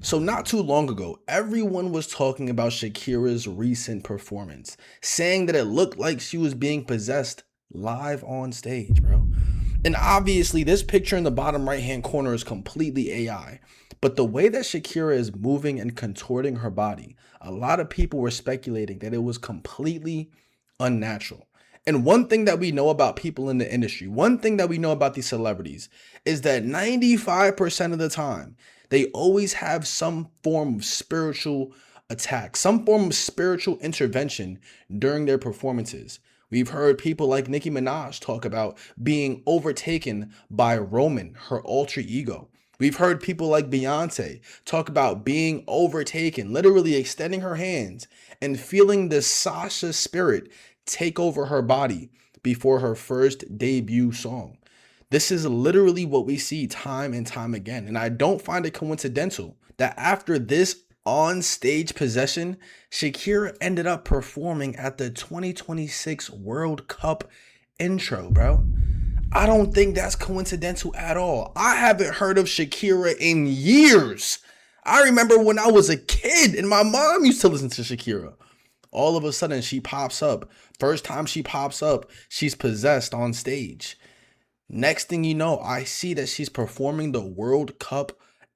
So not too long ago, everyone was talking about Shakira's recent performance, saying that it looked like she was being possessed live on stage, bro. And obviously this picture in the bottom right hand corner is completely AI. But the way that Shakira is moving and contorting her body, a lot of people were speculating that it was completely unnatural. And one thing that we know about people in the industry, one thing that we know about these celebrities is that 95% of the time, they always have some form of spiritual attack, some form of spiritual intervention during their performances. We've heard people like Nicki Minaj talk about being overtaken by Roman, her alter ego. We've heard people like Beyonce talk about being overtaken, literally extending her hands and feeling the Sasha spirit take over her body before her first debut song. This is literally what we see time and time again. And I don't find it coincidental that after this on-stage possession, Shakira ended up performing at the 2026 World Cup intro, bro. I don't think that's coincidental at all. I haven't heard of Shakira in years. I remember when I was a kid and my mom used to listen to Shakira. All of a sudden she pops up. First time she pops up, she's possessed on stage. Next thing you know, I see that she's performing the World Cup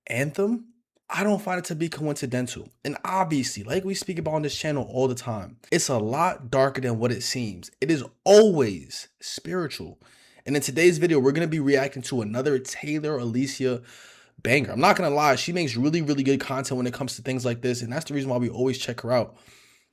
anthem. I don't find it to be coincidental. And obviously, like we speak about on this channel all the time, it's a lot darker than what it seems. It is always spiritual. And in today's video, we're going to be reacting to another Taylor Alicia banger. I'm not going to lie, she makes really, really good content when it comes to things like this. And that's the reason why we always check her out.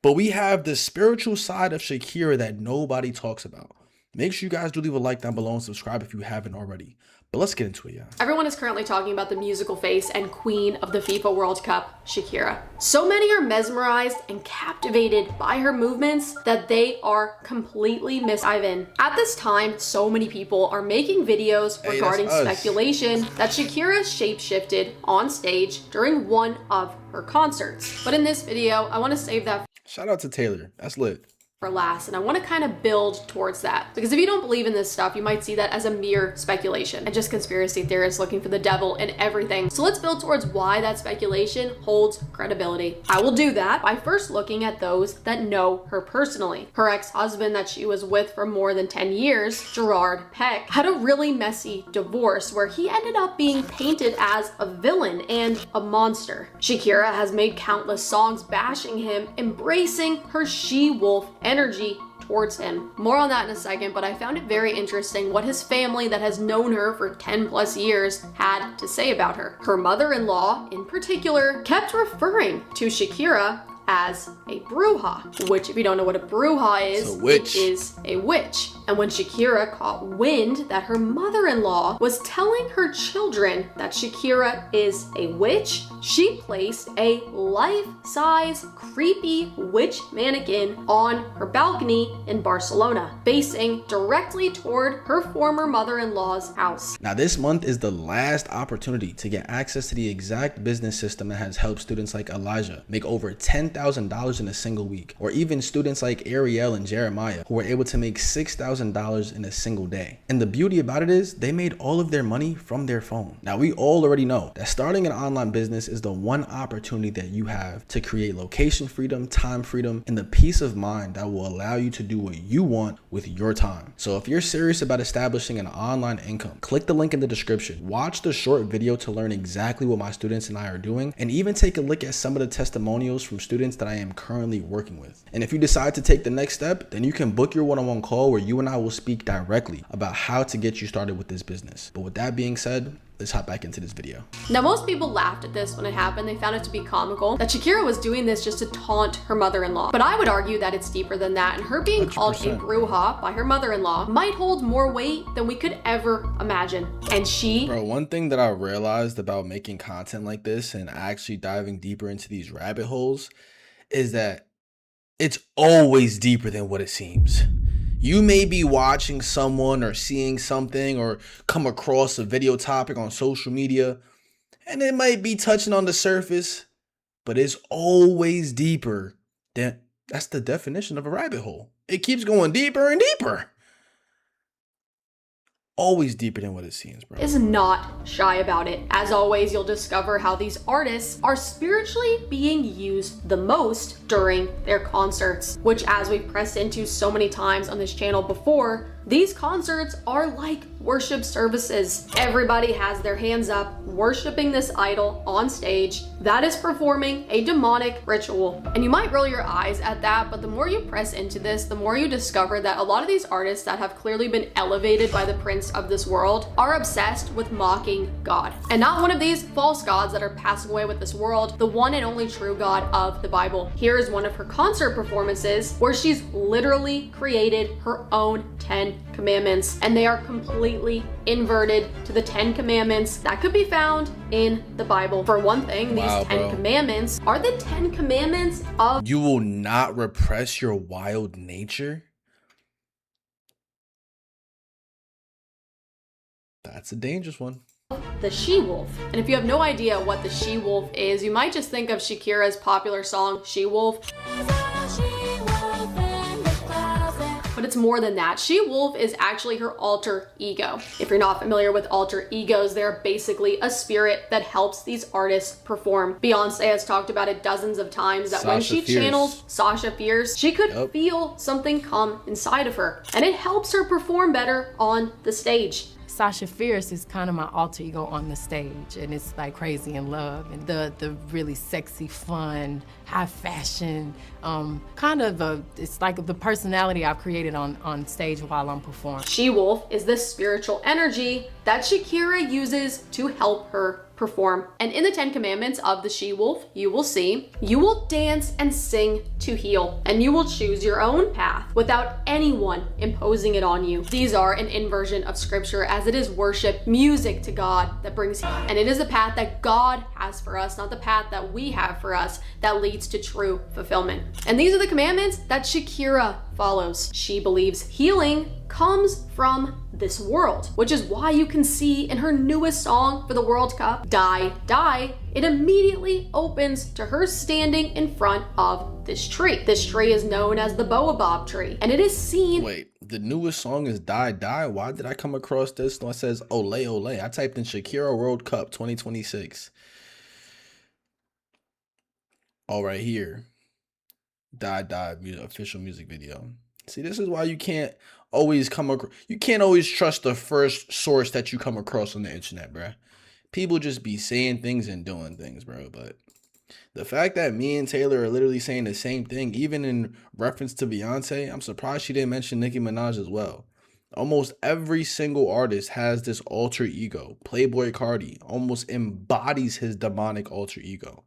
But we have the spiritual side of Shakira that nobody talks about. Make sure you guys do leave a like down below and subscribe if you haven't already. But let's get into it, yeah. Everyone is currently talking about the musical face and queen of the FIFA World Cup, Shakira. So many are mesmerized and captivated by her movements that they are completely misdive. At this time, so many people are making videos regarding speculation that Shakira shapeshifted on stage during one of her concerts. But in this video, I want to save that. Shout out to Taylor. That's lit. For last, and I want to kind of build towards that, because if you don't believe in this stuff, you might see that as a mere speculation and just conspiracy theorists looking for the devil in everything. So let's build towards why that speculation holds credibility. I will do that by first looking at those that know her personally. Her ex-husband that she was with for more than 10 years, Gerard Peck, had a really messy divorce where he ended up being painted as a villain and a monster. Shakira has made countless songs bashing him, embracing her she-wolf energy towards him. More on that in a second, but I found it very interesting what his family that has known her for 10 plus years had to say about her. Her mother-in-law, in particular, kept referring to Shakira as a bruja, which if you don't know what a bruja is, it is a witch. And when Shakira caught wind that her mother-in-law was telling her children that Shakira is a witch, she placed a life-size creepy witch mannequin on her balcony in Barcelona, facing directly toward her former mother-in-law's house. Now this month is the last opportunity to get access to the exact business system that has helped students like Elijah make over $10,000 in a single week, or even students like Ariel and Jeremiah who were able to make $6,000 in a single day. And the beauty about it is they made all of their money from their phone. Now we all already know that starting an online business is the one opportunity that you have to create location freedom, time freedom, and the peace of mind that will allow you to do what you want with your time. So if you're serious about establishing an online income, click the link in the description, watch the short video to learn exactly what my students and I are doing, and even take a look at some of the testimonials from students that I am currently working with. And if you decide to take the next step, then you can book your one-on-one call where you and I will speak directly about how to get you started with this business. But with that being said, let's hop back into this video. Now, most people laughed at this when it happened. They found it to be comical that Shakira was doing this just to taunt her mother-in-law. But I would argue that it's deeper than that, and her being 100%. Called a bruja by her mother-in-law might hold more weight than we could ever imagine. And Bro, one thing that I realized about making content like this and actually diving deeper into these rabbit holes is that it's always deeper than what it seems. You may be watching someone or seeing something or come across a video topic on social media, and it might be touching on the surface, but it's always deeper than, that's the definition of a rabbit hole. It keeps going deeper and deeper. always deeper than what it seems, bro. Is not shy about it. As always, you'll discover how these artists are spiritually being used the most during their concerts, which, as we've pressed into so many times on this channel before, these concerts are like worship services. Everybody has their hands up, worshiping this idol on stage that is performing a demonic ritual. And you might roll your eyes at that, but the more you press into this, the more you discover that a lot of these artists that have clearly been elevated by the prince of this world are obsessed with mocking God. And not one of these false gods that are passing away with this world, the one and only true God of the Bible. Here is one of her concert performances where she's literally created her own 10 commandments, and they are completely inverted to the 10 commandments that could be found in the Bible. For one thing, these 10 commandments are the 10 commandments of you will not repress your wild nature. That's a dangerous one. The she-wolf. And if you have no idea what the she-wolf is, you might just think of Shakira's popular song She-Wolf. But it's more than that. She-wolf is actually her alter ego. If you're not familiar with alter egos, they're basically a spirit that helps these artists perform. Beyonce has talked about it dozens of times that when she channels Sasha Fierce, she could feel something come inside of her, and it helps her perform better on the stage. Sasha Fierce is kind of my alter ego on the stage, and it's like Crazy in Love, and the really sexy, fun, high fashion, it's like the personality I've created on stage while I'm performing. She-wolf is the spiritual energy that Shakira uses to help her perform. And in the 10 commandments of the she-wolf, you will see, you will dance and sing to heal, and you will choose your own path without anyone imposing it on you. These are an inversion of scripture, as it is worship, music to God that brings healing. And it is the path that God has for us, not the path that we have for us, that leads to true fulfillment. And these are the commandments that Shakira follows. She believes healing comes from this world, which is why you can see in her newest song for the World Cup, Die, Die, it immediately opens to her standing in front of this tree. This tree is known as the baobab tree, and it is seen— Wait, the newest song is Die, Die? Why did I come across this? No, it says Ole, Ole. I typed in Shakira World Cup 2026. All right, here. Die, Die, official music video. See, this is why you can't always trust the first source that you come across on the internet, bruh. People just be saying things and doing things, bro. But the fact that me and Taylor are literally saying the same thing, even in reference to Beyonce, I'm surprised she didn't mention Nicki Minaj as well. Almost every single artist has this alter ego. Playboi Carti almost embodies his demonic alter ego.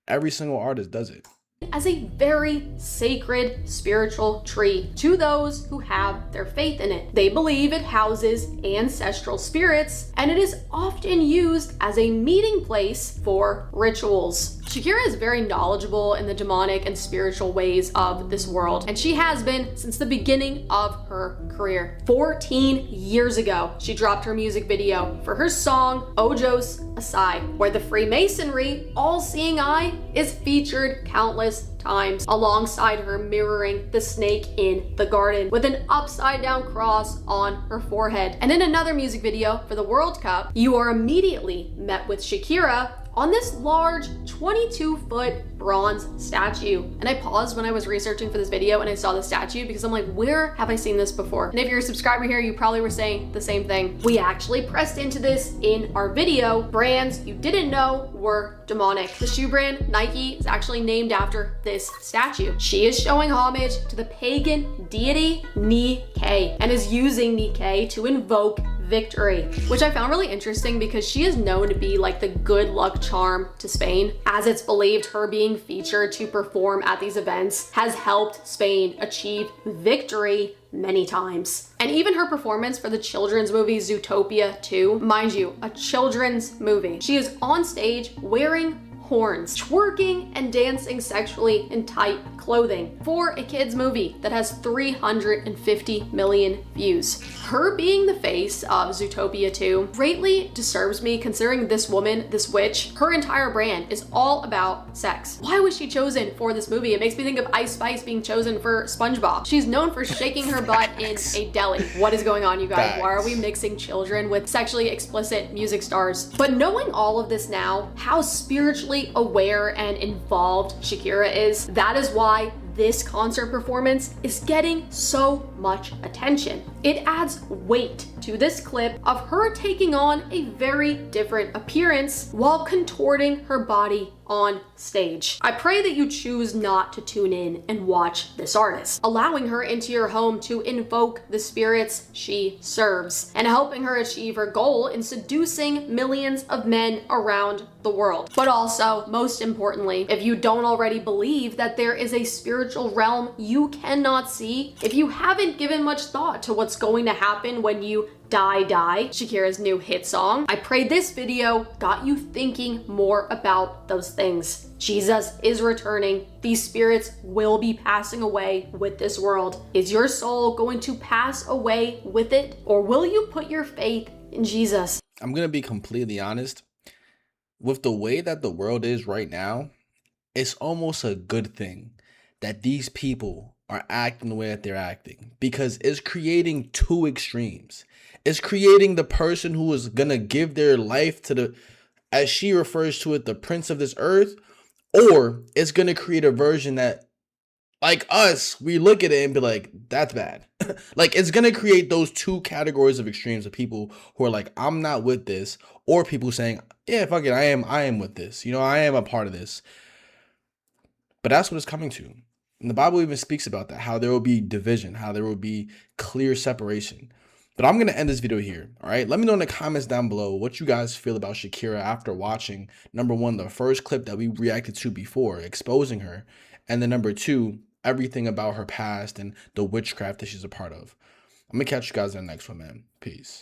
Every single artist does it. As a very sacred spiritual tree to those who have their faith in it. They believe it houses ancestral spirits, and it is often used as a meeting place for rituals. Shakira is very knowledgeable in the demonic and spiritual ways of this world, and she has been since the beginning of her career. 14 years ago, she dropped her music video for her song Ojos Asai, where the Freemasonry, all-seeing eye, is featured countless times, alongside her mirroring the snake in the garden with an upside down cross on her forehead. And in another music video for the World Cup, you are immediately met with Shakira on this large 22-foot bronze statue. And I paused when I was researching for this video and I saw the statue because I'm like, where have I seen this before? And if you're a subscriber here, you probably were saying the same thing. We actually pressed into this in our video. Brands you didn't know were demonic. The shoe brand Nike is actually named after this statue. She is showing homage to the pagan deity Nike and is using Nike to invoke victory, which I found really interesting because she is known to be like the good luck charm to Spain, as it's believed her being featured to perform at these events has helped Spain achieve victory many times. And even her performance for the children's movie Zootopia 2, mind you, a children's movie, she is on stage wearing horns, twerking and dancing sexually in tight clothing for a kid's movie that has 350 million views. Her being the face of Zootopia 2 greatly disturbs me, considering this woman, this witch, her entire brand is all about sex. Why was she chosen for this movie? It makes me think of Ice Spice being chosen for SpongeBob. She's known for shaking her butt in a deli. What is going on, you guys? Why are we mixing children with sexually explicit music stars? But knowing all of this now, how spiritually aware and involved Shakira is, that is why this concert performance is getting so much attention. It adds weight to this clip of her taking on a very different appearance while contorting her body on stage. I pray that you choose not to tune in and watch this artist, allowing her into your home to invoke the spirits she serves and helping her achieve her goal in seducing millions of men around the world. But also, most importantly, if you don't already believe that there is a spiritual realm you cannot see, if you haven't given much thought to what's going to happen when you Die, Shakira's new hit song, I pray this video got you thinking more about those things. Jesus is returning. These spirits will be passing away with this world. Is your soul going to pass away with it, or will you put your faith in Jesus? I'm going to be completely honest. With the way that the world is right now, it's almost a good thing that these people are acting the way that they're acting, because it's creating two extremes. It's creating the person who is going to give their life to the, as she refers to it, the prince of this earth, or it's going to create a version that, like us, we look at it and be like, that's bad. Like, it's going to create those two categories of extremes of people who are like, I'm not with this, or people saying, yeah, fuck it, I am with this. You know, I am a part of this. But that's what it's coming to. And the Bible even speaks about that, how there will be division, how there will be clear separation. But I'm going to end this video here, all right? Let me know in the comments down below what you guys feel about Shakira after watching, number one, the first clip that we reacted to before, exposing her, and then number two, everything about her past and the witchcraft that she's a part of. I'm going to catch you guys in the next one, man. Peace.